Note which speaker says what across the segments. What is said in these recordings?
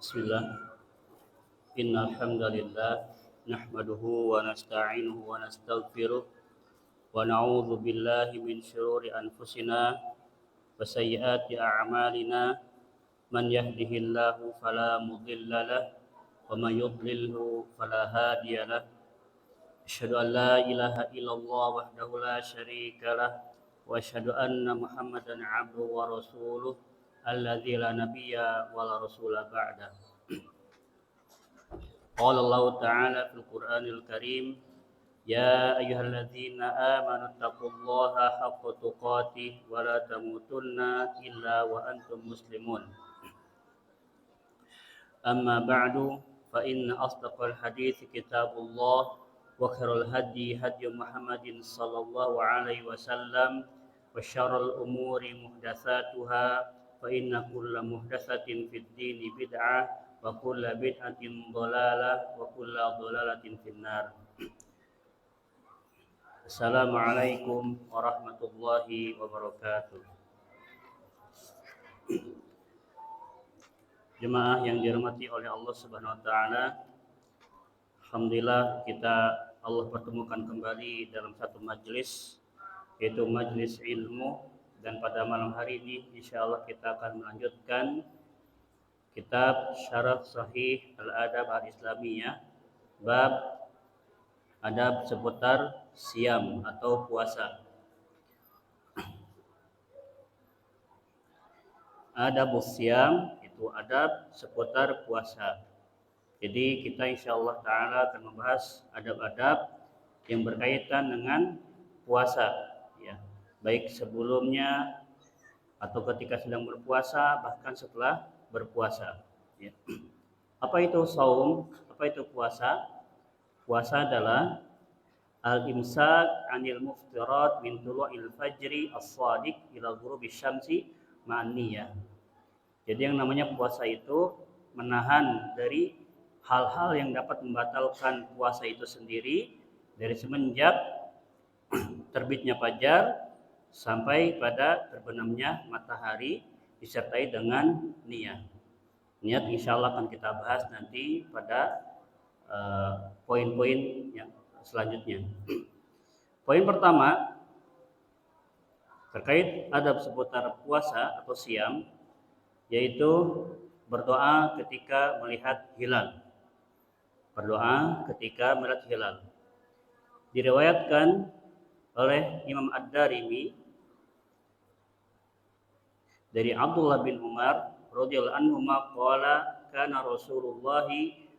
Speaker 1: Bismillah. Innal hamdalillah nahmaduhu wa nasta'inuhu wa nastaghfiruh wa na'udzu billahi min shururi anfusina wa sayyiati a'malina. Man yahdihillahu fala mudilla lahu wa man yudlilhu fala hadiya lahu. Asyhadu an la ilaha illallah wahdahu la syarika lah wa asyhadu anna Muhammadan 'abduhu wa rasuluh alladzi la nabiyya wa la rasula ba'da. قال الله تعالى في القرآن الكريم يا أيها الذين آمنوا اتقوا الله حق تقاته ولا تموتن إلا وأنتم مسلمون أما بعد فإن أصدق الحديث كتاب الله وخير الهدي هدي محمد صلى الله عليه وسلم وشر الأمور محدثاتها فإن كل محدثة في الدين بدعة وكل بدعة ضلالة وكل ضلالة في النار. Assalamualaikum warahmatullahi wabarakatuh. Jemaah yang dirahmati oleh Allah Subhanahu wa taala, alhamdulillah Allah pertemukan kembali dalam satu majelis, yaitu majelis ilmu, dan pada malam hari ini insyaallah kita akan melanjutkan kitab Syarah Sahih Al-Adab Al-Islamiyah, bab adab seputar siam atau puasa. Adabus siam itu adab seputar puasa. Jadi kita insyaallah ta'ala akan membahas adab-adab yang berkaitan dengan puasa, ya, baik sebelumnya atau ketika sedang berpuasa, bahkan setelah berpuasa, ya. Apa itu saum? Apa itu puasa? Puasa adalah al-imsak 'anil muftirat min tulu'il fajri as-shadiq ila ghurubi syamsi ma'an niyah. Jadi yang namanya puasa itu menahan dari hal-hal yang dapat membatalkan puasa itu sendiri dari semenjak terbitnya fajar sampai pada terbenamnya matahari, disertai dengan niat. Niat insya Allah akan kita bahas nanti pada poin-poin yang selanjutnya. Poin pertama terkait adab seputar puasa atau siam, yaitu berdoa ketika melihat hilal. Berdoa ketika melihat hilal. Diriwayatkan oleh Imam Ad-Darimi dari Abdullah bin Umar radhiyallahu anhu qala kana Rasulullah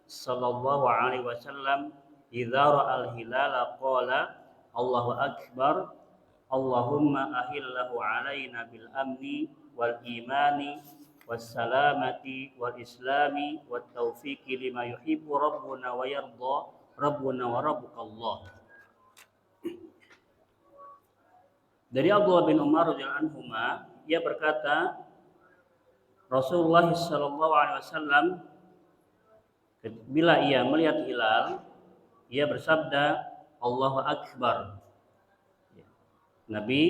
Speaker 1: sallallahu alaihi wasallam idza ra'al hilala qala Allahu akbar Allahumma ahillahu alaina bil amni wal imani was salamati wal islami wat taufiqi lima yuhibbu rabbuna wa yarda rabbuna wa rabbukallah. Dari Abdullah bin Umar radhiyallahu anhu, ia berkata, Rasulullah sallallahu alaihi wasallam bila ia melihat hilal, ia bersabda Allahu akbar. Nabi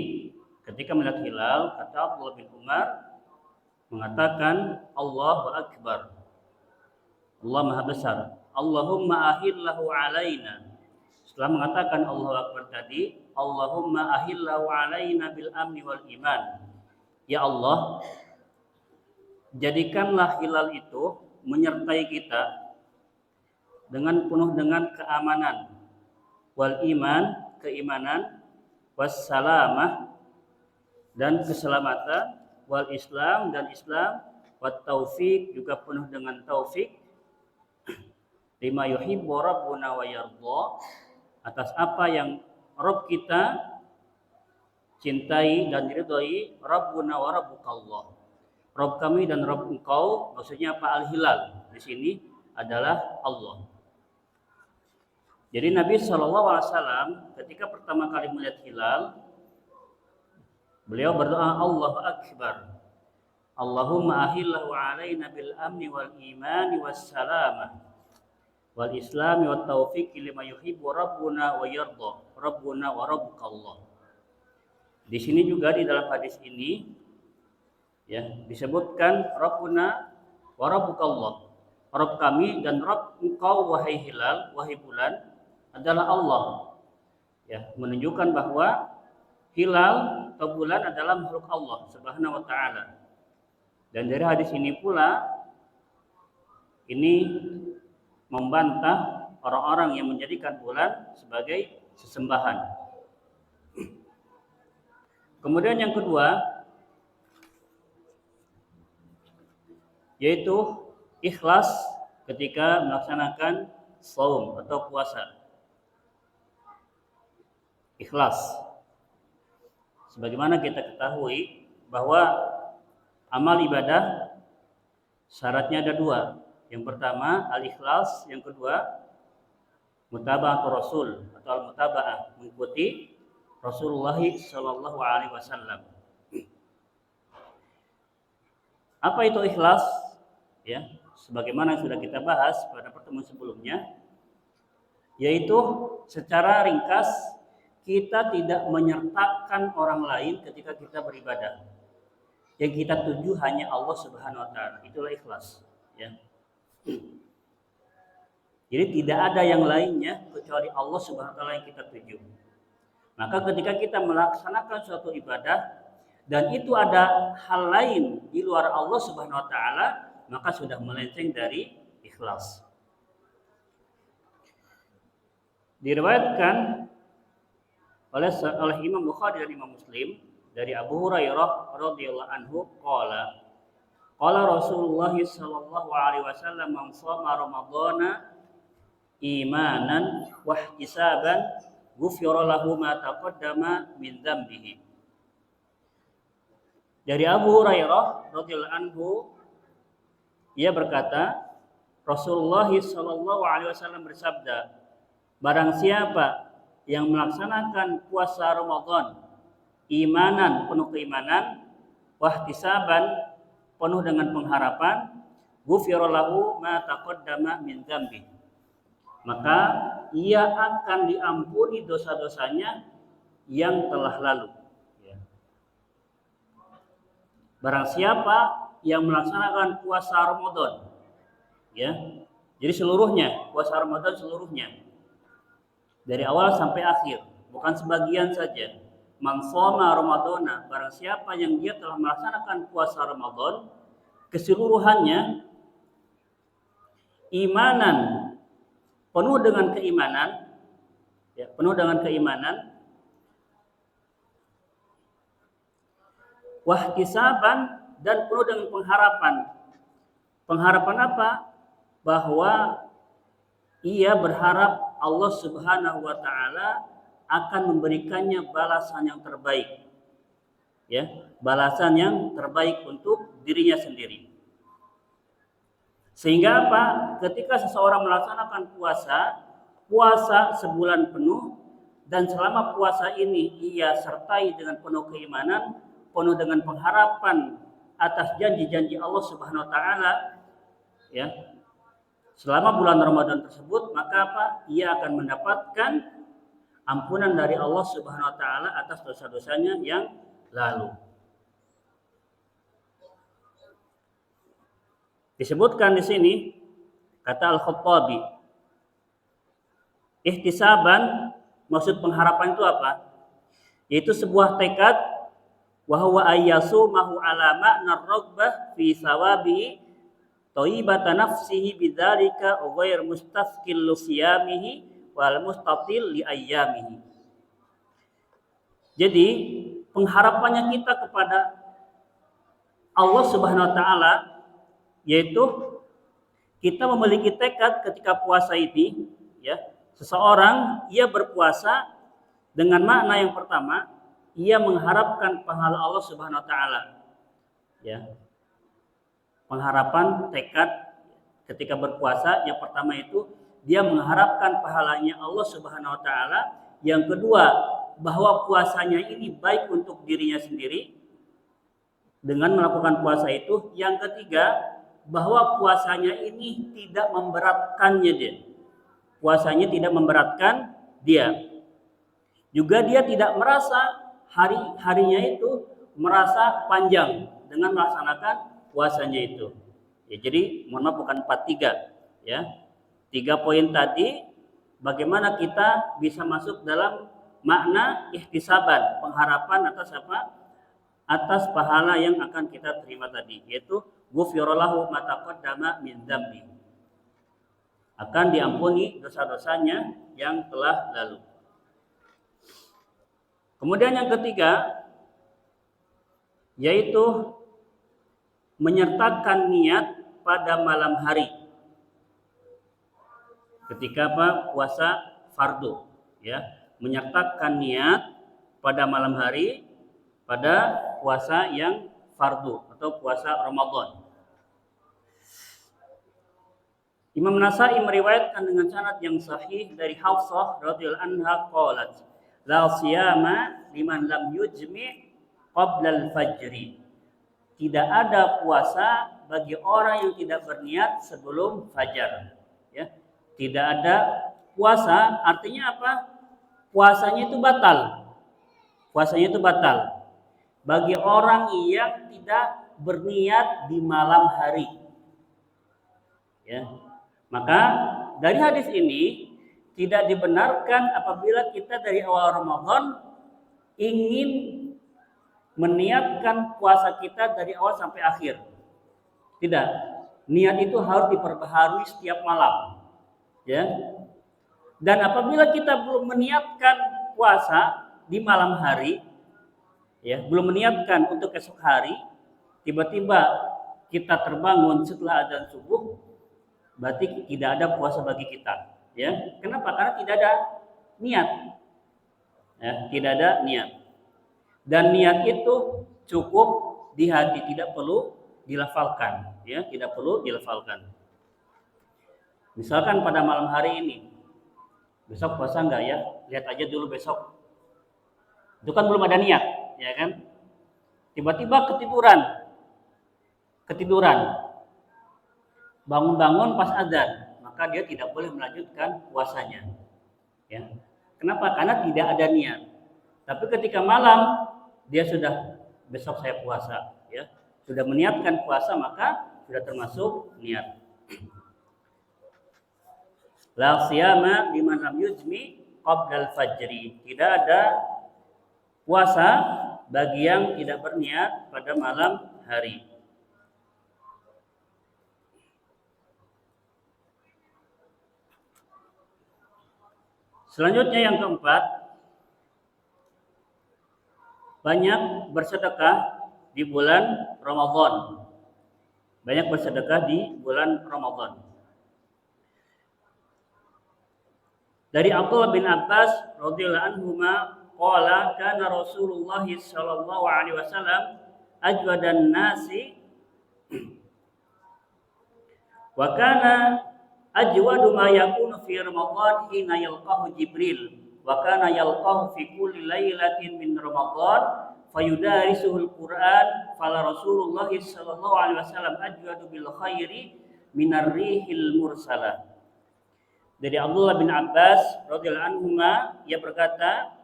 Speaker 1: ketika melihat hilal, kata Abdullah bin Umar, mengatakan Allahu akbar. Allah Maha Besar. Allahumma ahillahu alaina. Setelah mengatakan Allahu akbar tadi, Allahumma ahillahu alaina bil amni wal iman. Ya Allah, jadikanlah hilal itu menyertai kita dengan penuh dengan keamanan, wal iman, keimanan, wassalamah, dan keselamatan, wal islam, dan Islam, wat taufik, juga penuh dengan taufik, lima yuhibbu rabbuna wa yarda, atas apa yang Rabb kita cintai dan diridhai, Rabbuna wa rabbukallah. Rabb kami dan Rabb engkau, maksudnya apa? Al-hilal di sini adalah Allah. Jadi Nabi SAW ketika pertama kali melihat hilal, beliau berdoa Allahu akbar. Allahumma ahillahu alaina bil amni wal imani was salamah wal islami wat taufiqi lima yuhibbu rabbuna wa yarda rabbuna wa rabbukallah. Di sini juga di dalam hadis ini, ya, disebutkan Rabbuna wa rabbukallah. Rabb kami dan Rabb engkau wahai hilal, wahai bulan adalah Allah. Ya, menunjukkan bahwa hilal atau bulan adalah makhluk Allah Subhanahu wa taala. Dan dari hadis ini pula ini membantah orang-orang yang menjadikan bulan sebagai sesembahan. Kemudian yang kedua yaitu ikhlas ketika melaksanakan shaum atau puasa. Ikhlas. Sebagaimana kita ketahui bahwa amal ibadah syaratnya ada dua. Yang pertama al-ikhlas, yang kedua mutaba'atul rasul atau al-mutaba'ah, mengikuti Rasulullah sallallahu alaihi wasallam. Apa itu ikhlas? Ya, sebagaimana sudah kita bahas pada pertemuan sebelumnya, yaitu secara ringkas kita tidak menyertakan orang lain ketika kita beribadah. Yang kita tuju hanya Allah Subhanahu wa taala. Itulah ikhlas, ya. Jadi tidak ada yang lainnya kecuali Allah Subhanahu wa taala yang kita tuju. Maka ketika kita melaksanakan suatu ibadah dan itu ada hal lain di luar Allah Subhanahu wa taala, maka sudah melenceng dari ikhlas. Diriwayatkan oleh Imam Bukhari dan Imam Muslim dari Abu Hurairah radhiyallahu anhu qala Rasulullah sallallahu alaihi wasallam man shoma ramadhana imanan wa ihtisaban ghufira lahu ma taqaddama min dzambihi. Dari Abu Hurairah radhiyallahu anhu ia berkata, Rasulullah sallallahu alaihi wasallam bersabda, barang siapa yang melaksanakan puasa Ramadan imanan, penuh keimanan, wahtisaban, penuh dengan pengharapan, ghufira lahu ma taqaddama min dzambi, maka ia akan diampuni dosa-dosanya yang telah lalu. Barang siapa yang melaksanakan puasa Ramadan, ya, jadi seluruhnya, puasa Ramadan seluruhnya, dari awal sampai akhir, bukan sebagian saja. Man shoma Ramadana, barang siapa yang dia telah melaksanakan puasa Ramadan keseluruhannya, imanan, penuh dengan keimanan, ya, penuh dengan keimanan, wahtisaban, dan penuh dengan pengharapan. Pengharapan apa? Bahwa ia berharap Allah Subhanahu wa taala akan memberikannya balasan yang terbaik. Ya, balasan yang terbaik untuk dirinya sendiri. Sehingga apa? Ketika seseorang melaksanakan puasa sebulan penuh, dan selama puasa ini ia sertai dengan penuh keimanan, penuh dengan pengharapan atas janji-janji Allah Subhanahu wa taala, ya. Selama bulan Ramadan tersebut, maka apa? Ia akan mendapatkan ampunan dari Allah Subhanahu wa taala atas dosa-dosanya yang lalu. Disebutkan di sini kata Al-Khattabi, ihtisaban, maksud pengharapan itu apa? Yaitu sebuah tekad wa huwa ayyasumahu ala ma'na ar-raghbah fi sawabihi thayyibata nafsihi bidzalika ghair mustaqil siyamihi wal mustatil li ayyamihi. Jadi pengharapannya kita kepada Allah Subhanahu wa taala yaitu kita memiliki tekad ketika puasa ini, ya. Seseorang ia berpuasa dengan makna yang pertama, ia mengharapkan pahala Allah Subhanahu wa taala. Ya. Pengharapan tekad ketika berpuasa yang pertama itu dia mengharapkan pahalanya Allah Subhanahu wa taala. Yang kedua, bahwa puasanya ini baik untuk dirinya sendiri dengan melakukan puasa itu. Yang ketiga, bahwa puasanya ini tidak memberatkannya dia. Puasanya tidak memberatkan dia. Juga dia tidak merasa harinya itu merasa panjang dengan melaksanakan puasanya itu. Ya, jadi mohon maaf bukan 43 ya. 3 poin tadi bagaimana kita bisa masuk dalam makna ihtisaban, pengharapan atas apa? Atas pahala yang akan kita terima tadi, yaitu ghufirallahu ma taqaddama min dzambi. Akan diampuni dosa-dosanya yang telah lalu. Kemudian yang ketiga yaitu menyertakan niat pada malam hari ketika puasa fardu, ya, menyertakan niat pada malam hari pada puasa yang fardu atau puasa Ramadan. Imam Nasai meriwayatkan dengan sanad yang sahih dari Hafsah radhiyallahu anha qalat la siyama liman lam yujmi' qabla al-fajri. Tidak ada puasa bagi orang yang tidak berniat sebelum fajar. Ya. Tidak ada puasa, artinya apa? Puasanya itu batal. Puasanya itu batal bagi orang yang tidak berniat di malam hari. Ya. Maka dari hadis ini tidak dibenarkan apabila kita dari awal Ramadan ingin meniatkan puasa kita dari awal sampai akhir. Tidak. Niat itu harus diperbaharui setiap malam. Ya. Dan apabila kita belum meniatkan puasa di malam hari, ya, belum meniatkan untuk esok hari, tiba-tiba kita terbangun setelah azan subuh, berarti tidak ada puasa bagi kita. Ya. Kenapa? Karena tidak ada niat. Ya, tidak ada niat. Dan niat itu cukup di hati, tidak perlu dilafalkan, ya, tidak perlu dilafalkan. Misalkan pada malam hari ini, besok puasa enggak ya? Lihat aja dulu besok. Itu kan belum ada niat, ya kan? Tiba-tiba ketiduran. Bangun-bangun pas azan, maka dia tidak boleh melanjutkan puasanya. Ya. Kenapa? Karena tidak ada niat. Tapi ketika malam dia sudah besok saya puasa, ya, sudah meniatkan puasa, maka sudah termasuk niat. La siyama liman lam yujmi qabla al-fajri. Tidak ada puasa bagi yang tidak berniat pada malam hari. Selanjutnya yang keempat, banyak bersedekah di bulan Ramadan. Banyak bersedekah di bulan Ramadan. Dari Abdullah bin Abbas radhiyallahu anhuma qala kana Rasulullah sallallahu alaihi wasallam ajwadan nasi wa kana ajwadu ma yakunu fi Ramadan hina yalqahu Jibril. Wa kana yalqahu fi kulli lailatin min Ramadan fayudarisuhul Qur'an fala Rasulullah sallallahu alaihi wasallam ajwadu bil khairi minar rihil mursalah. Dari Abdullah bin Abbas radhiyallahu anhuma, ia berkata,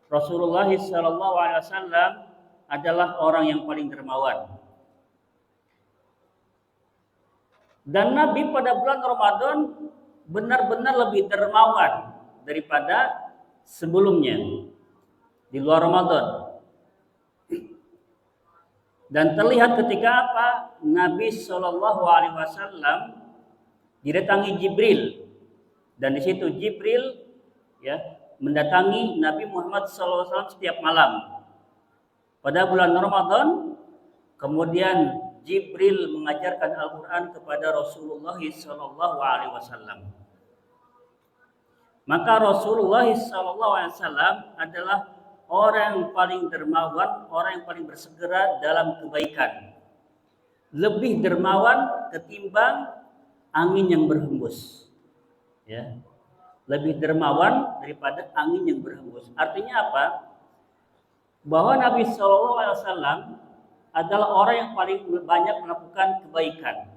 Speaker 1: Rasulullah sallallahu alaihi wasallam adalah orang yang paling dermawan. Dan Nabi pada bulan Ramadan benar-benar lebih dermawan daripada sebelumnya di luar Ramadan. Dan terlihat ketika apa? Nabi Shallallahu Alaihi Wasallam didatangi Jibril, dan di situ Jibril, ya, mendatangi Nabi Muhammad SAW setiap malam. Pada bulan Ramadan, kemudian Jibril mengajarkan Al-Quran kepada Rasulullah Shallallahu Alaihi Wasallam. Maka Rasulullah SAW adalah orang yang paling dermawan, orang yang paling bersegera dalam kebaikan. Lebih dermawan ketimbang angin yang berhembus. Ya. Lebih dermawan daripada angin yang berhembus. Artinya apa? Bahwa Nabi SAW adalah orang yang paling banyak melakukan kebaikan.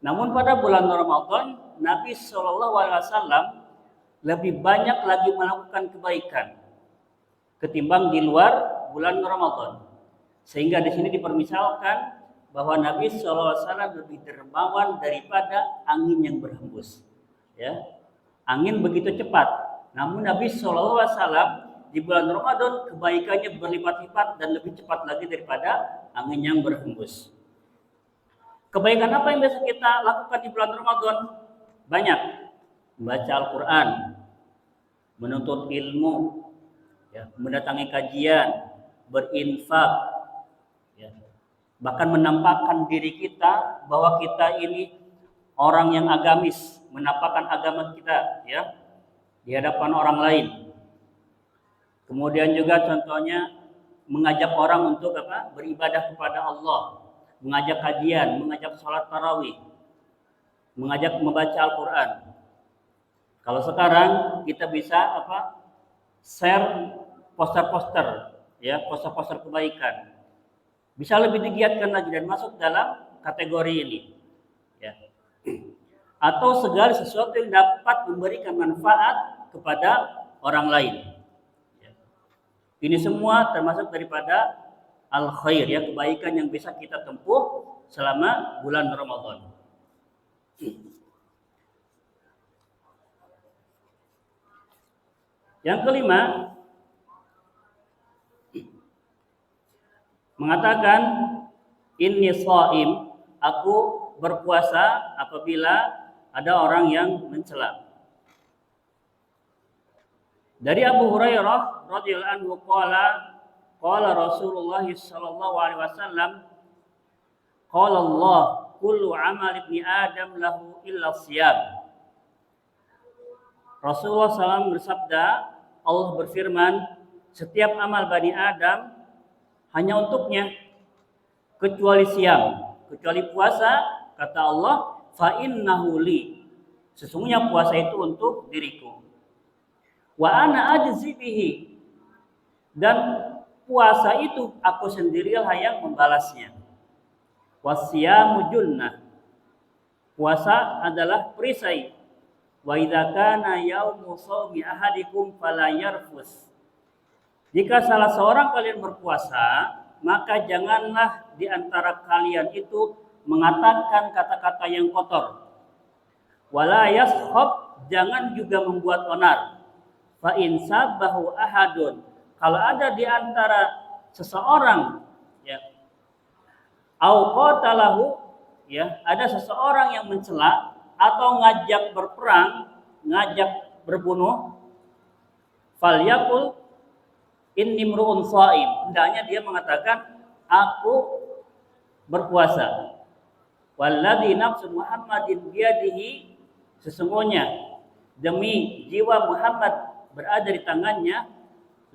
Speaker 1: Namun pada bulan Ramadan, Nabi SAW lebih banyak lagi melakukan kebaikan ketimbang di luar bulan Ramadan. Sehingga di sini dipermisalkan bahwa Nabi SAW lebih dermawan daripada angin yang berhembus. Ya, angin begitu cepat, namun Nabi SAW di bulan Ramadan kebaikannya berlipat-lipat dan lebih cepat lagi daripada angin yang berhembus. Kebaikan apa yang bisa kita lakukan di bulan Ramadan? Banyak. Membaca Al-Quran, menuntut ilmu, ya, mendatangi kajian, berinfak, ya, bahkan menampakkan diri kita bahwa kita ini orang yang agamis, menampakkan agama kita, ya, di hadapan orang lain. Kemudian juga contohnya mengajak orang untuk apa? Beribadah kepada Allah, mengajak kajian, mengajak sholat tarawih, mengajak membaca Al-Quran. Kalau sekarang kita bisa apa? Share poster-poster, ya, poster-poster kebaikan. Bisa lebih digiatkan lagi dan masuk dalam kategori ini, ya. Atau segala sesuatu yang dapat memberikan manfaat kepada orang lain. Ya. Ini semua termasuk daripada al-khair, ya, kebaikan yang bisa kita tempuh selama bulan Ramadan. Yang kelima, mengatakan inni shaim, aku berpuasa apabila ada orang yang mencela. Dari Abu Hurairah radhiyallahu anhu qala Rasulullah sallallahu alaihi wasallam qala Allah kullu amal ibni Adam lahu illa shiyam. Rasulullah SAW bersabda, Allah berfirman, setiap amal Bani Adam hanya untuknya, kecuali siam, kecuali puasa, kata Allah, fa innahu li, sesungguhnya puasa itu untuk diriku. Wa ana ajzi bihi, dan puasa itu aku sendirilah yang membalasnya. Wasiyamu junnah, puasa adalah perisai. Wa idza kana yaumu shaumi ahadikum fala yarfus. Jika salah seorang kalian berpuasa, maka janganlah di antara kalian itu mengatakan kata-kata yang kotor. Wala yashab, jangan juga membuat onar. Fa in sabahu ahadun, kalau ada di antara seseorang, ya, au qatalahu, ya, ada seseorang yang mencela atau ngajak berperang, ngajak berbunuh, falyaqul inni mru'un shaim, hendaknya dia mengatakan aku berpuasa. Walladzi nafsu Muhammadin biyadihi, sesungguhnya demi jiwa Muhammad berada di tangannya,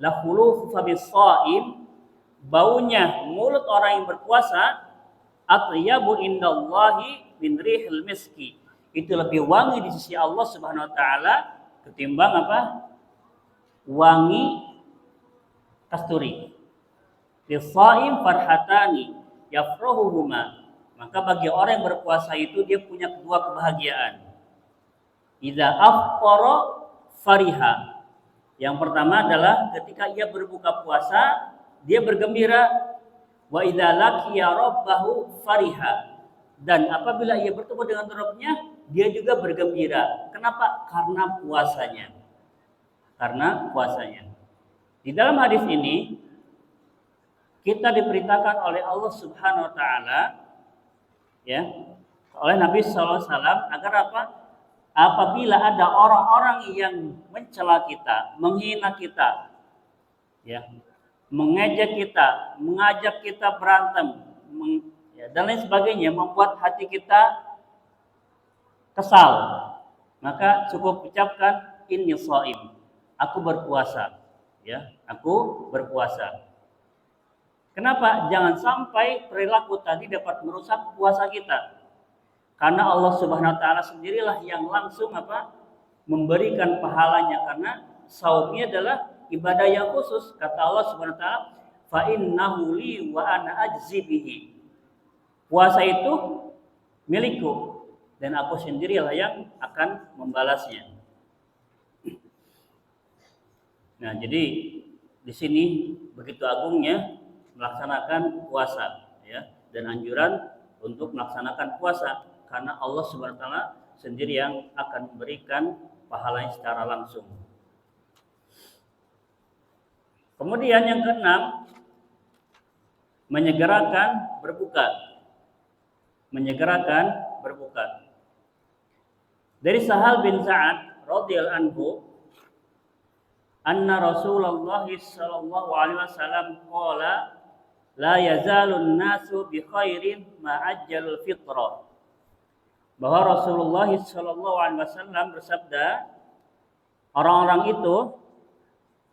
Speaker 1: la khulufu fabis shaim, baunya mulut orang yang berpuasa, atyabu indallahi min rihil miski, itu lebih wangi di sisi Allah Subhanahu wa taala ketimbang apa? Wangi kasturi. Lisaim farhatani yafrahuhuma, maka bagi orang yang berpuasa itu dia punya kedua kebahagiaan. Idza afqara fariha, yang pertama adalah ketika ia berbuka puasa dia bergembira. Wa idza laqiya rabbahu fariha, dan apabila ia bertemu dengan Rabbnya dia juga bergembira. Kenapa? Karena puasanya. Karena puasanya. Di dalam hadis ini kita diperintahkan oleh Allah Subhanahu wa taala, ya, oleh Nabi sallallahu alaihi wasallam agar apa? Apabila ada orang-orang yang mencela kita, menghina kita, ya, mengejek kita, mengajak kita berantem, ya, dan lain sebagainya, membuat hati kita kesal, maka cukup ucapkan inni shaim, aku berpuasa, ya, aku berpuasa. Kenapa? Jangan sampai perilaku tadi dapat merusak puasa kita. Karena Allah Subhanahu wa taala sendirilah yang langsung apa? Memberikan pahalanya, karena saumnya adalah ibadah yang khusus. Kata Allah Subhanahu wa taala, fa innahu li wa ana ajzi bihi. Puasa itu milikku dan aku sendirilah yang akan membalasnya. Nah, jadi di sini begitu agungnya melaksanakan puasa, ya, dan anjuran untuk melaksanakan puasa, karena Allah Subhanahu wa taala sendiri yang akan memberikan pahalanya secara langsung. Kemudian yang keenam, menyegerakan berbuka. Menyegerakan berbuka. Dari Sahal bin Sa'ad radhiyallahu anhu, anna Rasulullah sallallahu alaihi wasallam qala la yazalun nasu bi khairin ma ajjalul fitra. Bahwa Rasulullah sallallahu alaihi wasallam bersabda, orang-orang itu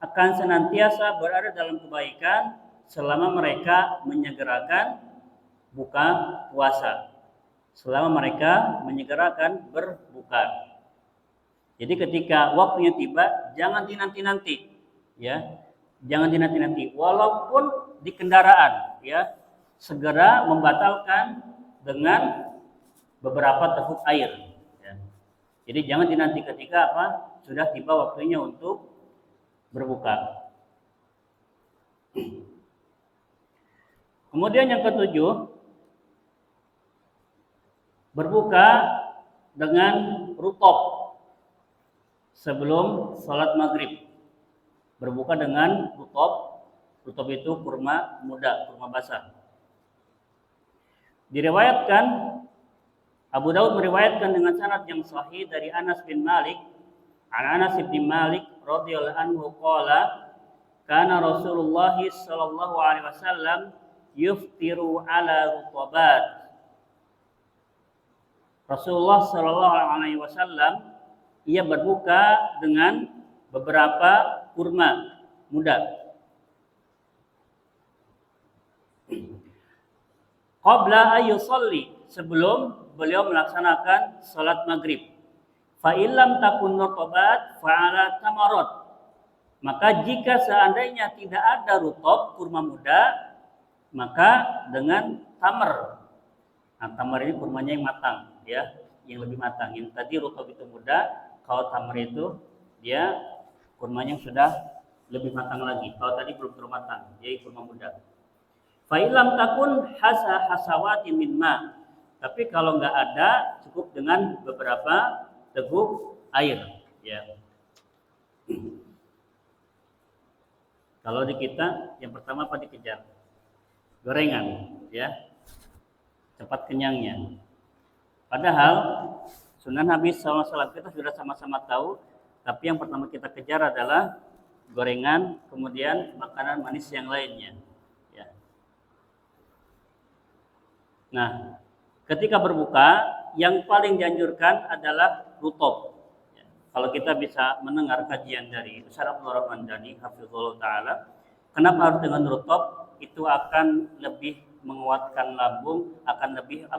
Speaker 1: akan senantiasa berada dalam kebaikan selama mereka menyegerakan buka puasa. Selama mereka menyegerakan berbuka. Jadi ketika waktunya tiba, jangan dinanti-nanti, ya. Jangan dinanti-nanti. Walaupun di kendaraan, ya, segera membatalkan dengan beberapa teguk air. Ya. Jadi jangan dinanti ketika sudah tiba waktunya untuk berbuka. Kemudian yang ketujuh, berbuka dengan rutop sebelum sholat maghrib. Berbuka dengan rutop. Rutop itu kurma muda, kurma basah. Diriwayatkan, Abu Daud meriwayatkan dengan sanad yang sahih dari Anas bin Malik. Anas bin Malik radhiyallahu anhu qala, kana Rasulullah sallallahu alaihi wasallam yuftiru ala rutabat. Rasulullah sallallahu alaihi wasallam ia berbuka dengan beberapa kurma muda. Qabla ayyusalli, sebelum beliau melaksanakan salat maghrib. Fa illam takun rutabat fa'ala tamarat. Maka jika seandainya tidak ada rutop kurma muda, maka dengan tamar. Nah, tamar ini kurmanya yang matang, ya, yang lebih matang. Yang tadi rutop itu muda, kalau tamar itu dia kurmanya yang sudah lebih matang lagi. Kalau tadi belum terlalu matang, jadi kurma muda. Fa illam takun hasawati min ma. Tapi kalau nggak ada, cukup dengan beberapa teguk air, ya. Kalau di kita yang pertama apa dikejar? Gorengan, ya. Cepat kenyangnya. Padahal sunnah Nabi SAW kita sudah sama-sama tahu, tapi yang pertama kita kejar adalah gorengan, kemudian makanan manis yang lainnya, ya. Nah, ketika berbuka, yang paling dianjurkan adalah rutop. Ya. Kalau kita bisa mendengar kajian dari Ustaz Abdul Rahman Dani, hafizahullah ta'ala, kenapa harus dengan rutop? Itu akan lebih menguatkan lambung, akan lebih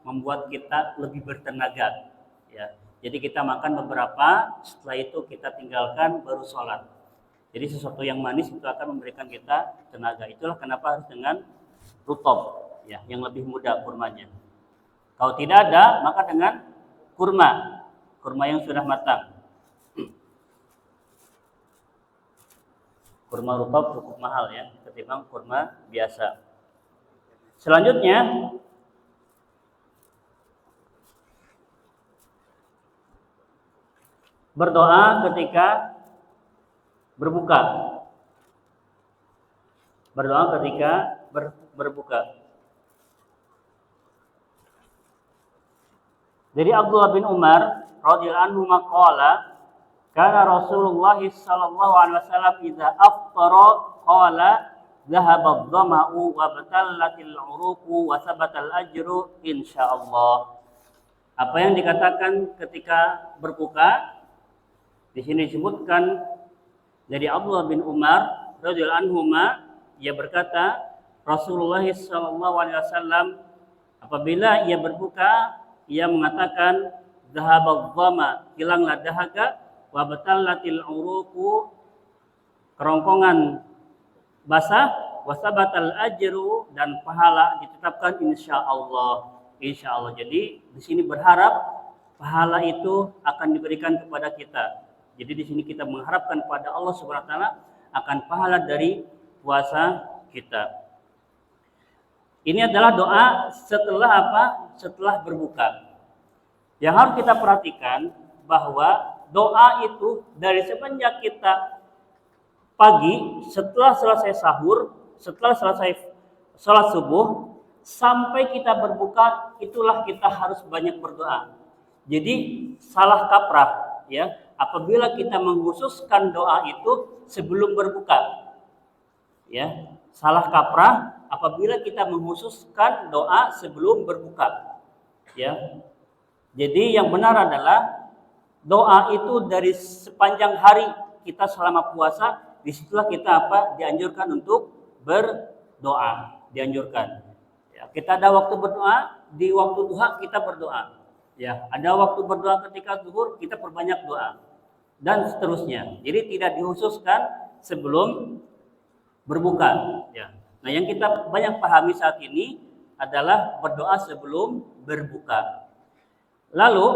Speaker 1: membuat kita lebih bertenaga. Ya. Jadi kita makan beberapa, setelah itu kita tinggalkan baru sholat. Jadi sesuatu yang manis itu akan memberikan kita tenaga. Itulah kenapa harus dengan rutop, ya, yang lebih mudah kurmanya. Kalau tidak ada, maka dengan kurma yang sudah matang. Kurma rutop cukup mahal, ya, ketimbang kurma biasa. Selanjutnya, berdoa ketika berbuka. Berdoa ketika berbuka. Dari Abdullah bin Umar radhiyallahu anhu maqala, kana Rasulullah sallallahu alaihi wasallam idza aftara qala dhahaba adh-dhama'u wa batallatil 'uruqu wa thabatal ajru insyaallah. Apa yang dikatakan ketika berbuka di sini disebutkan dari Abdullah bin Umar radhiyallahu anhu, ia berkata, Rasulullah sallallahu alaihi wasallam apabila ia berbuka, ia mengatakan dhahabadh dhama, hilanglah dahaga, wa batallatil uruqu, kerongkongan basah, wa sabatal ajru, dan pahala ditetapkan insyaallah. Insyaallah. Jadi di sini berharap pahala itu akan diberikan kepada kita. Jadi di sini kita mengharapkan pada Allah Subhanahu wa taala akan pahala dari puasa kita. Ini adalah doa setelah apa? Setelah berbuka. Yang harus kita perhatikan bahwa doa itu dari semenjak kita pagi, setelah selesai sahur, setelah selesai sholat subuh, sampai kita berbuka, itulah kita harus banyak berdoa. Jadi salah kaprah, ya, apabila kita mengkhususkan doa itu sebelum berbuka, ya, salah kaprah apabila kita mengkhususkan doa sebelum berbuka, ya. Jadi yang benar adalah doa itu dari sepanjang hari kita selama puasa, disitulah kita apa? Dianjurkan untuk berdoa, dianjurkan. Ya, kita ada waktu berdoa, di waktu duha kita berdoa. Ya, ada waktu berdoa ketika zuhur, kita perbanyak doa dan seterusnya. Jadi tidak dikhususkan sebelum berbuka. Ya. Nah, yang kita banyak pahami saat ini adalah berdoa sebelum berbuka. Lalu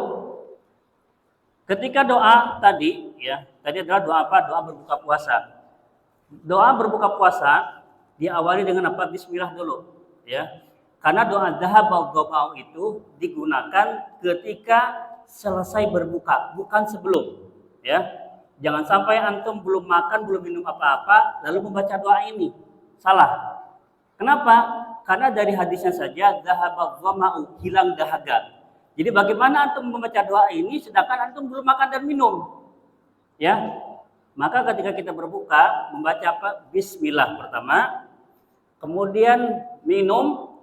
Speaker 1: ketika doa tadi, ya, tadi adalah doa apa? Doa berbuka puasa. Doa berbuka puasa diawali dengan apa? Bismillah dulu, ya. Karena doa dhahabal dhama'u itu digunakan ketika selesai berbuka, bukan sebelum, ya. Jangan sampai antum belum makan, belum minum apa-apa lalu membaca doa ini. Salah. Kenapa? Karena dari hadisnya saja dhahabal dhama'u, hilang dahaga. Jadi bagaimana antum membaca doa ini sedangkan antum belum makan dan minum? Ya. Maka ketika kita berbuka membaca apa? Bismillah pertama, kemudian minum,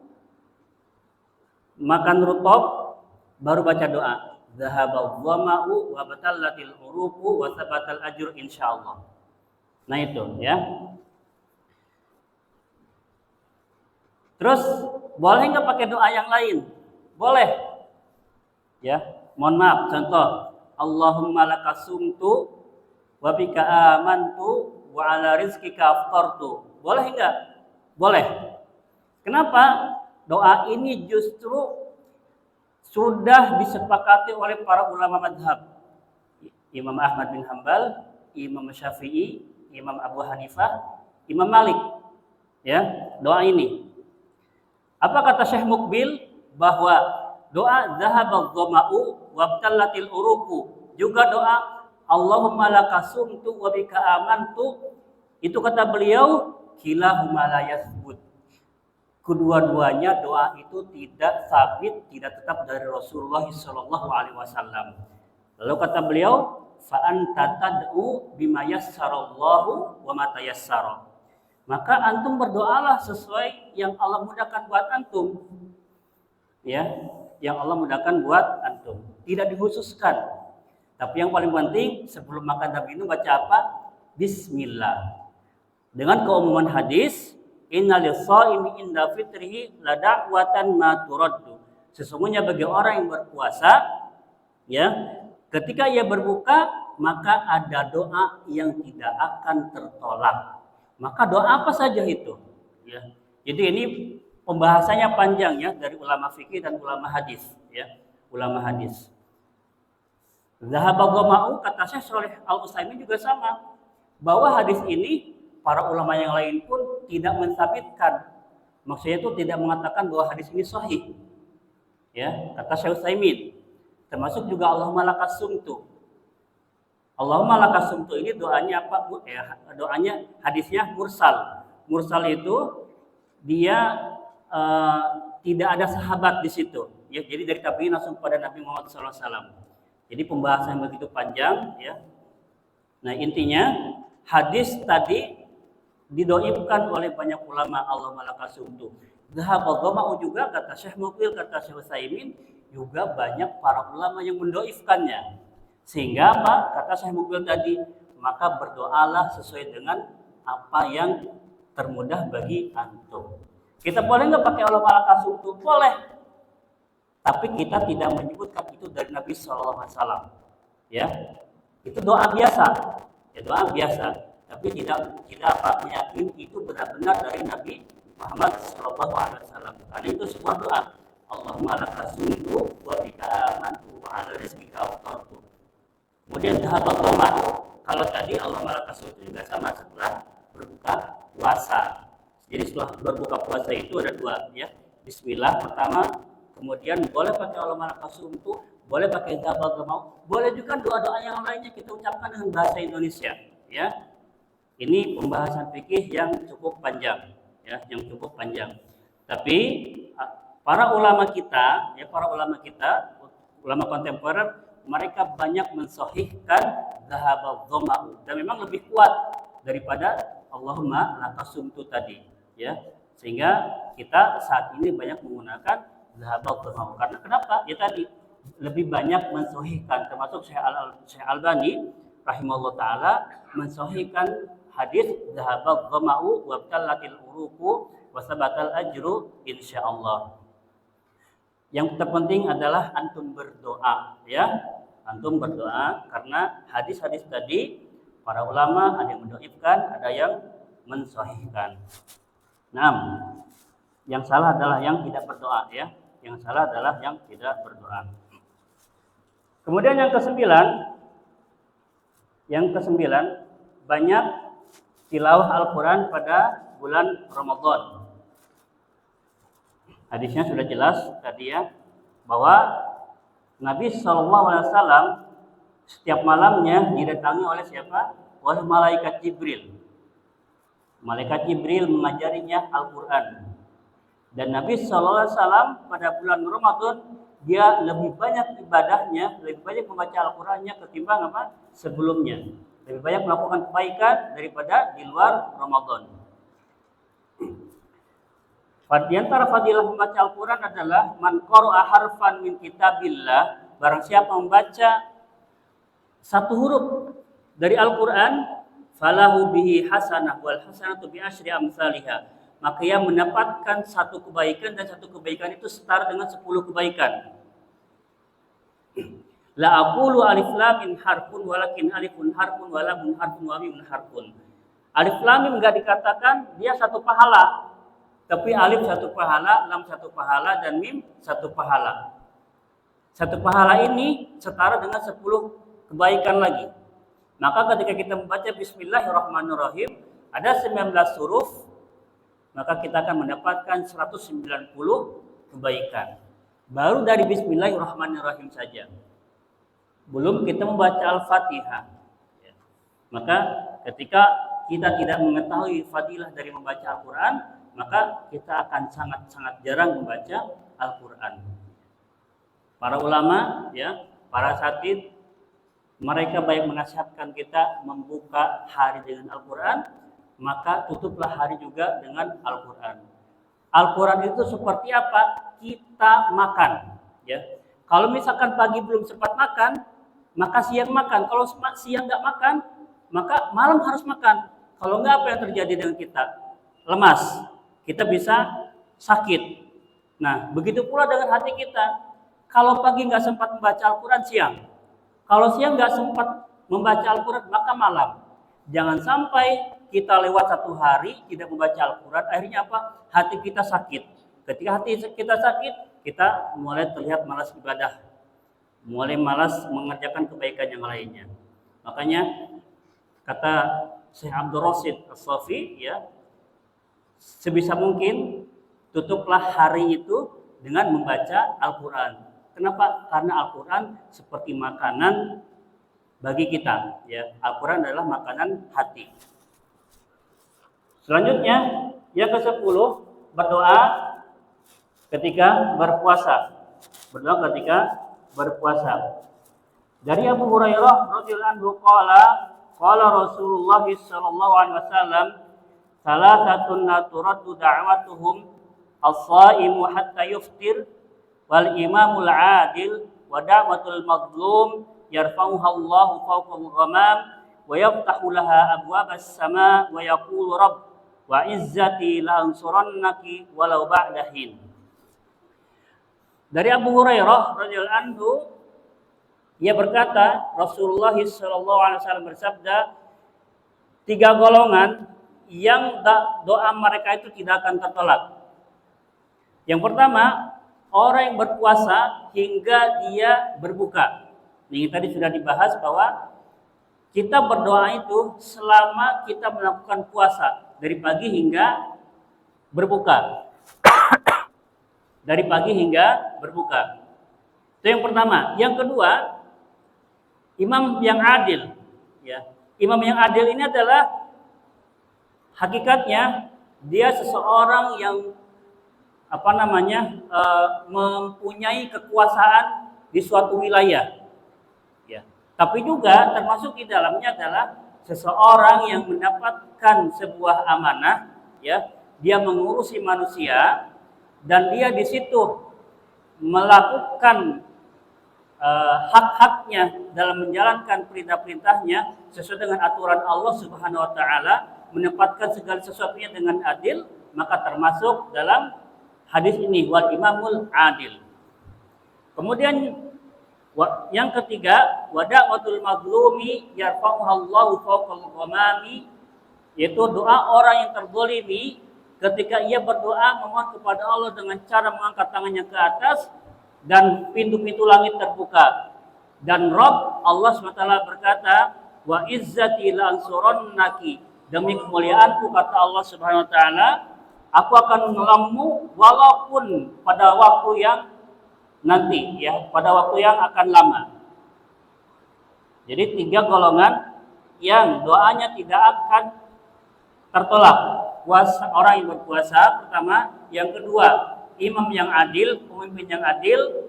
Speaker 1: makan rutop, baru baca doa. Dhahabal dhama'u wa batallatil uruqu wa thabatal ajr insyaallah. Nah itu, ya. Terus boleh nggak pakai doa yang lain? Boleh. Ya, mohon maaf. Contoh, Allahumma lakasumtu wa bika amantu wa ala rizqika aftartu. Boleh enggak? Boleh. Kenapa? Doa ini justru sudah disepakati oleh para ulama madhab. Imam Ahmad bin Hanbal, Imam Syafi'i, Imam Abu Hanifah, Imam Malik. Ya, doa ini. Apa kata Syekh Mukbil? Bahwa doa dhahabal dhama'u wabtallatil uruqu, juga doa Allahumma lakasumtu wa bika amantu, itu kata beliau kilahuma la yathbut. Kedua-duanya doa itu tidak sabit, tidak tetap dari Rasulullah sallallahu alaihi wasallam. Lalu kata beliau fa anta tad'u bima yassarallahu wa ma tayassara. Maka antum berdoalah sesuai yang Allah mudahkan buat antum. Ya, yang Allah mudahkan buat antum. Tidak dikhususkan. Tapi yang paling penting sebelum makan dan minum baca apa? Bismillah. Dengan keumuman hadis, innal shaimi inda fitrihi la da'watan ma turaddu. Sesungguhnya bagi orang yang berpuasa, ya, ketika ia berbuka maka ada doa yang tidak akan tertolak. Maka doa apa saja itu? Ya. Jadi ini pembahasannya panjang ya dari ulama fikih dan ulama hadis, ya. Ulama hadis. Dhahabal dhama'u kata Syekh Shalih Al-Utsaimin juga sama. Bahwa hadis ini para ulama yang lain pun tidak mensabitkan. Maksudnya itu tidak mengatakan bahwa hadis ini sahih. Ya, kata Syekh Utsaimin. Termasuk juga Allahumma lakasumtu. Allahumma lakasumtu ini doanya apa? Doanya hadisnya mursal. Mursal itu dia tidak ada sahabat di situ. Ya, jadi dari tabi'in langsung pada Nabi Muhammad SAW. Jadi pembahasan begitu panjang, ya. Nah intinya hadis tadi didoibkan oleh banyak ulama Allahumma lakasumtu. Dhahabal dhama'u juga kata Syekh Mukbil, kata Syekh Utsaimin, juga banyak para ulama yang mendoifkannya. Sehingga apa? Kata Syekh Mukbil tadi, maka berdoalah sesuai dengan apa yang termudah bagi antum. Kita boleh nggak pakai Allahumma lakasumtu? Boleh. Tapi kita tidak menyebutkan itu dari Nabi SAW. Ya, itu doa biasa. Ya, doa biasa. Tapi tidak apa meyakini itu benar-benar dari Nabi Muhammad SAW. Karena itu sebuah doa. Allahumma lakasumtu wa bika amantu wa ala rizqika aftartu. Kemudian dhahabal dhama'u, kalau tadi Allahumma lakasumtu juga sama setelah berbuka puasa. Jadi setelah berbuka puasa itu ada dua, ya. Bismillah pertama, kemudian boleh pakai ulama itu, boleh pakai tabal gemau, boleh juga doa-doa yang lainnya kita ucapkan dengan bahasa Indonesia, ya. Ini pembahasan fikih yang cukup panjang, ya, yang cukup panjang. Tapi para ulama kita, ulama kontemporer, mereka banyak mensahihkan dhahabal dhama'u dan memang lebih kuat daripada Allahumma lakasumtu tadi, ya. Sehingga kita saat ini banyak menggunakan dhahabal dhama'u. Karena kenapa? Ya tadi lebih banyak mensahihkan, termasuk Syekh Albani rahimahullah taala mensahihkan hadis dhahabal dhama'u wa btallatil uruqu wa sabatal ajru insyaallah. Yang terpenting adalah antum berdoa, ya. Antum berdoa karena hadis-hadis tadi para ulama ada yang mendhaifkan, ada yang mensahihkan. Nah, yang salah adalah yang tidak berdoa, ya. Yang salah adalah yang tidak berdoa. Kemudian yang kesembilan banyak tilawah Al-Quran pada bulan Ramadan. Hadisnya sudah jelas tadi, ya, bahwa Nabi SAW setiap malamnya didatangi oleh siapa? Oleh malaikat Jibril. Malaikat Jibril mengajarinya Al-Quran. Dan Nabi SAW pada bulan Ramadan dia lebih banyak ibadahnya, lebih banyak membaca Al-Qurannya ketimbang apa? Sebelumnya. Lebih banyak melakukan kebaikan daripada di luar Ramadan. Di antara fadilah membaca Al-Quran adalah man qara'a harfan min kitabillah, barang siapa membaca satu huruf dari Al-Quran, falahu bihi hasanah wal hasanatu bi asyri amsalihha, maka ia mendapatkan satu kebaikan dan satu kebaikan itu setara dengan 10 kebaikan. La aqulu alif lam mim harfun walakin alifun harfun wa lamun harfun wa mimun harfun. Alif lam mim enggak dikatakan dia satu pahala, tapi alif satu pahala, lam satu pahala, dan mim satu pahala. Satu pahala ini setara dengan 10 kebaikan lagi. Maka ketika kita membaca Bismillahirrahmanirrahim, ada 19 huruf, maka kita akan mendapatkan 190 kebaikan. Baru dari Bismillahirrahmanirrahim saja. Belum kita membaca Al-Fatihah. Maka ketika kita tidak mengetahui fadilah dari membaca Al-Quran, maka kita akan sangat-sangat jarang membaca Al-Quran. Para ulama, ya, para asatidz, mereka banyak menasihatkan kita membuka hari dengan Al-Quran, maka tutuplah hari juga dengan Al-Quran. Al-Quran itu seperti apa? Kita makan, ya. Kalau misalkan pagi belum sempat makan, maka siang makan. Kalau siang nggak makan, maka malam harus makan. Kalau nggak, apa yang terjadi dengan kita? Lemas. Kita bisa sakit. Nah, begitu pula dengan hati kita. Kalau pagi nggak sempat membaca Al-Quran, siang. Kalau siang nggak sempat membaca Al-Quran, maka malam. Jangan sampai kita lewat satu hari tidak membaca Al-Quran, akhirnya apa? Hati kita sakit. Ketika hati kita sakit, kita mulai terlihat malas ibadah, mulai malas mengerjakan kebaikan yang lainnya. Makanya kata Syekh Abdul Rasid As-Safi, ya, sebisa mungkin tutuplah hari itu dengan membaca Al-Quran. Kenapa? Karena Al-Quran seperti makanan bagi kita, ya. Al-Quran adalah makanan hati. Selanjutnya, yang ke-10, berdoa ketika berpuasa. Berdoa ketika berpuasa. Dari Abu Hurairah radhiyallahu anhu qala Rasulullah sallallahu alaihi wasallam, salasatun la turaddu da'watuhum as-shaimu hatta yuftir wal imamul 'adil wa da'watul mazlum yarfa'uha Allahu fawqal ghamam wa yaftahu laha abwabas sama wa yaqulu rabb wa izzati la ansurannaki walau ba'da hin. Dari Abu Hurairah radhiyallahu anhu, ia berkata, Rasulullah sallallahu alaihi wasallam bersabda, 3 golongan yang doa mereka itu tidak akan tertolak. Yang pertama, orang yang berpuasa hingga dia berbuka. Ini tadi sudah dibahas bahwa kita berdoa itu selama kita melakukan puasa, dari pagi hingga berbuka. Dari pagi hingga berbuka. Itu yang pertama. Yang kedua, imam yang adil. Ya. Imam yang adil ini adalah hakikatnya dia seseorang yang mempunyai kekuasaan di suatu wilayah. Ya. Tapi juga termasuk di dalamnya adalah seseorang yang mendapatkan sebuah amanah, ya, dia mengurusi manusia dan dia di situ melakukan hak-haknya dalam menjalankan perintah-perintahnya sesuai dengan aturan Allah Subhanahu wa taala, menempatkan segala sesuatunya dengan adil, maka termasuk dalam hadis ini wal imamul adil. Kemudian yang ketiga, wada'watul mazlumi yarfa'uhallahu fawqal ghamami, yaitu doa orang yang terzalimi ketika ia berdoa memohon kepada Allah dengan cara mengangkat tangannya ke atas dan pintu-pintu langit terbuka. Dan Rabb Allah SWT berkata, wa izzati la'ansurannaki, demi kemuliaanku kata Allah Subhanahu wa taala, aku akan menolongmu walaupun pada waktu yang nanti, ya, pada waktu yang akan lama. Jadi 3 golongan yang doanya tidak akan tertolak. Orang yang berpuasa pertama, yang kedua imam yang adil, pemimpin yang adil,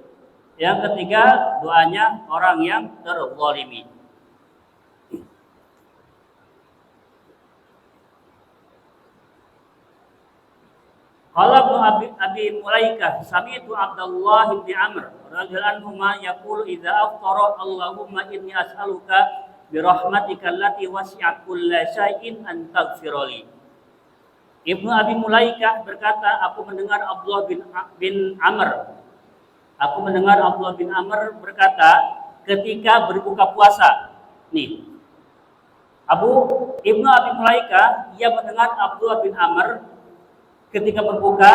Speaker 1: yang ketiga doanya orang yang terzalimi. Qala Abi Mulaikah sami'tu Abdullah bin Amr radhiyallahu anhuma yaqulu idza aftara Allahumma inni as'aluka bi rahmatika allati wasi'at kulla syai'in an taghfirli. Ibnu Abi Mulaikah berkata, aku mendengar Abdullah bin Amr. Aku mendengar Abdullah bin Amr berkata ketika berbuka puasa. Nih, Ibnu Abi Mulaikah, ia mendengar Abdullah bin Amr ketika berbuka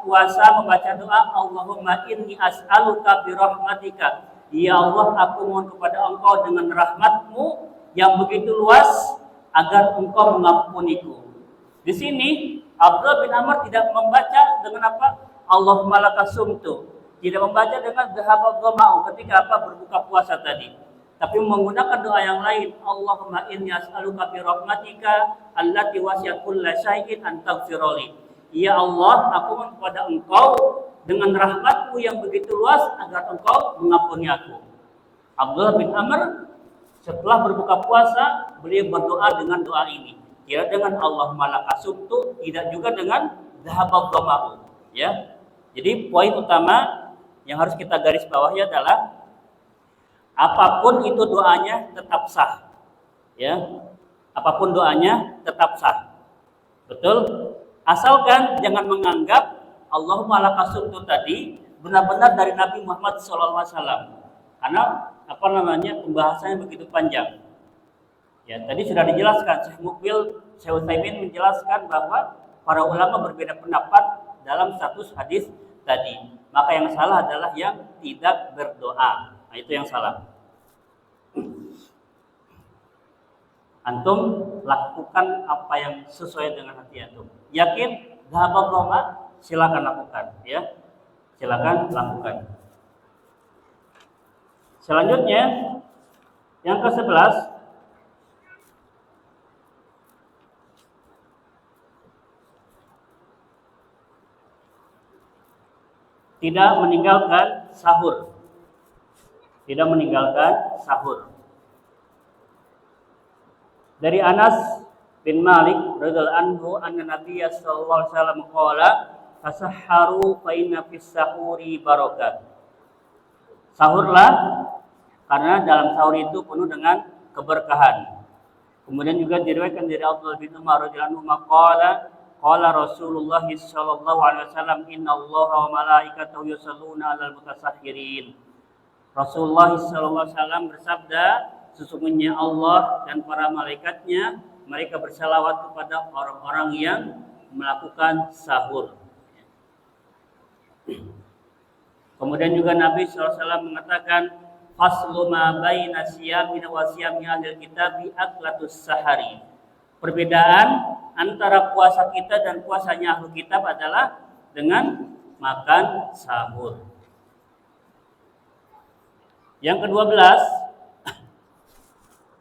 Speaker 1: puasa membaca doa, Allahumma inni as'aluka bi rahmatika. Ya Allah, aku mohon kepada Engkau dengan rahmat-Mu yang begitu luas agar Engkau mengampuniku. Di sini Abdullah bin Amr tidak membaca dengan apa? Allahumma lakasumtu. Tidak membaca dengan dhahaba dhama'u ketika berbuka puasa tadi. Tapi menggunakan doa yang lain, Allahumma inni as'aluka bi rahmatika allati wasi'at kulla syai'in an taghfirli. Ya Allah, aku mohon kepada Engkau dengan rahmat-Mu yang begitu luas agar Engkau mengampuni aku. Abdullah bin Amr setelah berbuka puasa, beliau berdoa dengan doa ini. Tidak dengan Allahumma lakasumtu, tidak juga dengan dhahaba dhama'u, ya. Jadi poin utama yang harus kita garis bawahi adalah apapun itu doanya tetap sah, ya. Apapun doanya tetap sah. Betul? Asalkan jangan menganggap Allahumma lakasumtu tadi benar-benar dari Nabi Muhammad SAW. Karena pembahasannya begitu panjang. Ya, tadi sudah dijelaskan, Syekh Utsaimin menjelaskan bahwa para ulama berbeda pendapat dalam status hadis tadi. Maka yang salah adalah yang tidak berdoa. Nah, itu yang salah. Antum lakukan apa yang sesuai dengan hati antum. Yakin, dhahabat dhoma, silakan lakukan, ya. Silakan lakukan. Selanjutnya yang ke-11, tidak meninggalkan sahur. Tidak meninggalkan sahur. Dari Anas bin Malik radhiyallahu anhu anna Nabiy sallallahu alaihi wasallam qala tasahharu fa inna fis sahuri barakah. Sahurlah karena dalam sahur itu penuh dengan keberkahan. Kemudian juga diriwayatkan dari Abdullah bin Umar radhiyallahu anhu qala Rasulullah sallallahu alaihi wasallam innallaha wa malaikatahu yusholluna 'alal mutasahhirin. Rasulullah sallallahu alaihi wasallam bersabda, sesungguhnya Allah dan para malaikatnya mereka bersalawat kepada orang-orang yang melakukan sahur. Kemudian juga Nabi SAW mengatakan, faslu ma baina siyamina wa siyami ahlil kitabi aklatus sahari. Perbedaan antara puasa kita dan puasanya ahlu kitab adalah dengan makan sahur. Yang ke-12,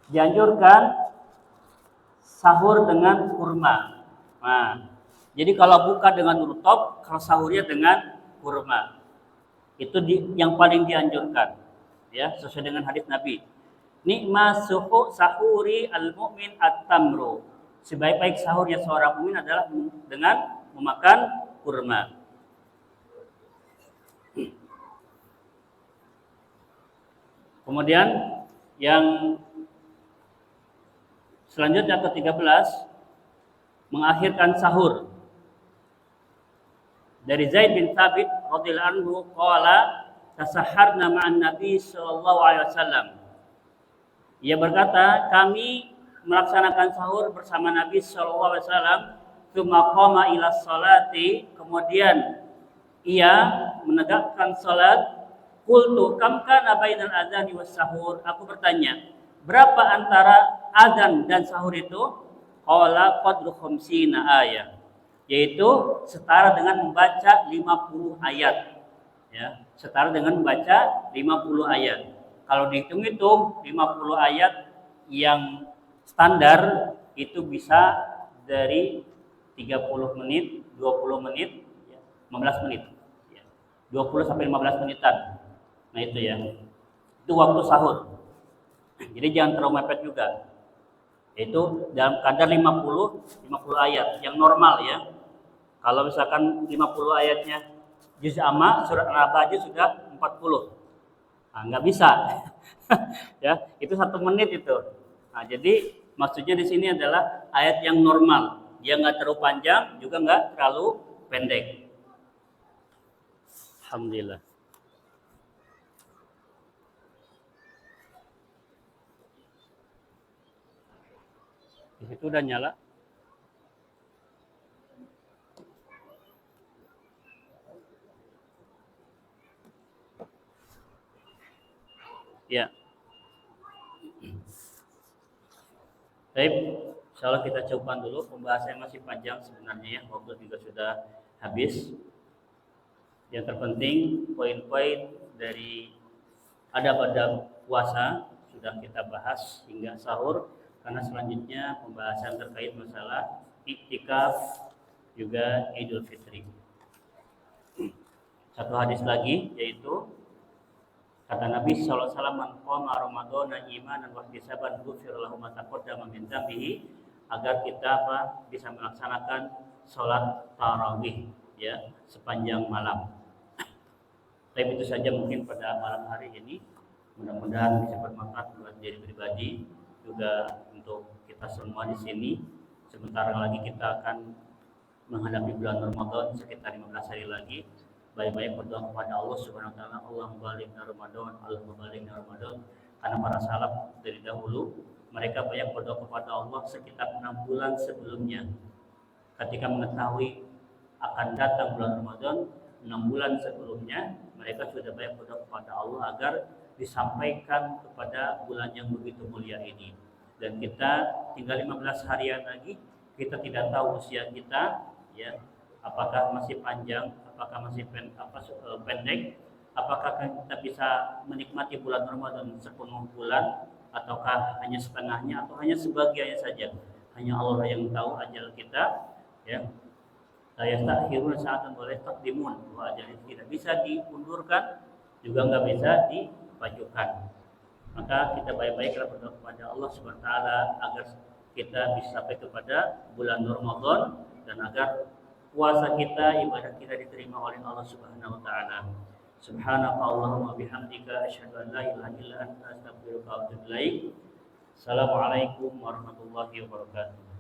Speaker 1: dianjurkan sahur dengan kurma. Nah, jadi kalau buka dengan rutop, kalau sahurnya dengan kurma. Itu yang paling dianjurkan. Ya, sesuai dengan hadis Nabi. Nikma sahuri al-mu'min at-tamru. Sebaik-baik sahurnya seorang mukmin adalah dengan memakan kurma. Kemudian yang selanjutnya ke-13, mengakhirkan sahur. Dari Zaid bin Thabit radhiyallahu anhu qala tasahharna ma'an Nabi sallallahu alaihi wasallam. Ia berkata, kami melaksanakan sahur bersama Nabi sallallahu alaihi wasallam, tsumma qama ila sholati, kemudian ia menegakkan salat. Qultu kam kana bainal adzani was sahur? Aku bertanya, berapa antara azan dan sahur itu? Qala qadru khamsina ayat, yaitu setara dengan membaca 50 ayat. Ya, setara dengan membaca 50 ayat. Kalau dihitung-hitung 50 ayat yang standar itu bisa dari 30 menit, 20 menit, 15 menit. 20 sampai 15 menitan. Nah itu ya. Itu waktu sahur. Jadi jangan terlalu mepet juga. Itu dalam kadar 50 ayat yang normal ya. Kalau misalkan 50 ayatnya juz amma, surat An-Naba aja sudah 40. Nah, nggak bisa. Ya, itu 1 menit itu. Nah, jadi maksudnya di sini adalah ayat yang normal. Dia nggak terlalu panjang, juga nggak terlalu pendek. Alhamdulillah. Di situ udah nyala. Ya. Baik, insyaallah kita coba dulu, pembahasan masih panjang sebenarnya ya, waktu juga sudah habis. Yang terpenting poin-poin dari adab-adab puasa sudah kita bahas hingga sahur, karena selanjutnya pembahasan terkait masalah iktikaf juga Idul Fitri. Satu hadis lagi yaitu kata Nabi sallallahu alaihi wasallam, "Man qama ramadhana imanan wa ihtisaban ghufira lahu ma taqaddama min dhanbihi," agar kita bisa melaksanakan sholat tarawih ya sepanjang malam. Tapi itu saja mungkin pada malam hari ini. Mudah-mudahan bisa bermanfaat buat diri pribadi juga untuk kita semua di sini. Sebentar lagi kita akan menghadapi bulan Ramadan sekitar 15 hari lagi. Baik-baik berdoa kepada Allah Subhanahu wa taala, Allahumma balighna Ramadan, Allahumma balighna Ramadan. Karena para salaf dari dahulu mereka banyak berdoa kepada Allah sekitar 6 bulan sebelumnya. Ketika mengetahui akan datang bulan Ramadan, 6 bulan sebelumnya mereka sudah banyak berdoa kepada Allah agar disampaikan kepada bulan yang begitu mulia ini. Dan kita tinggal 15 harian lagi, kita tidak tahu usia kita ya, apakah masih panjang, apakah masih pendek, apakah kita bisa menikmati bulan Ramadan sepenuh bulan, ataukah hanya setengahnya atau hanya sebagiannya saja. Hanya Allah yang tahu ajal kita ya. Saya takhirun sa'atan boleh takdimun, bahwa ajal itu tidak bisa diundurkan juga nggak bisa dimajukan. Maka kita baik-baiklah berdoa kepada Allah Subhanahu wa taala agar kita bisa sampai kepada bulan Ramadan dan agar puasa kita, ibadah kita diterima oleh Allah Subhanahu wa taala. Subhanaka Allahumma bihamdika asyhadu an la ilaha illa anta astaghfiruka wa atubu ilaik. Assalamualaikum warahmatullahi wabarakatuh.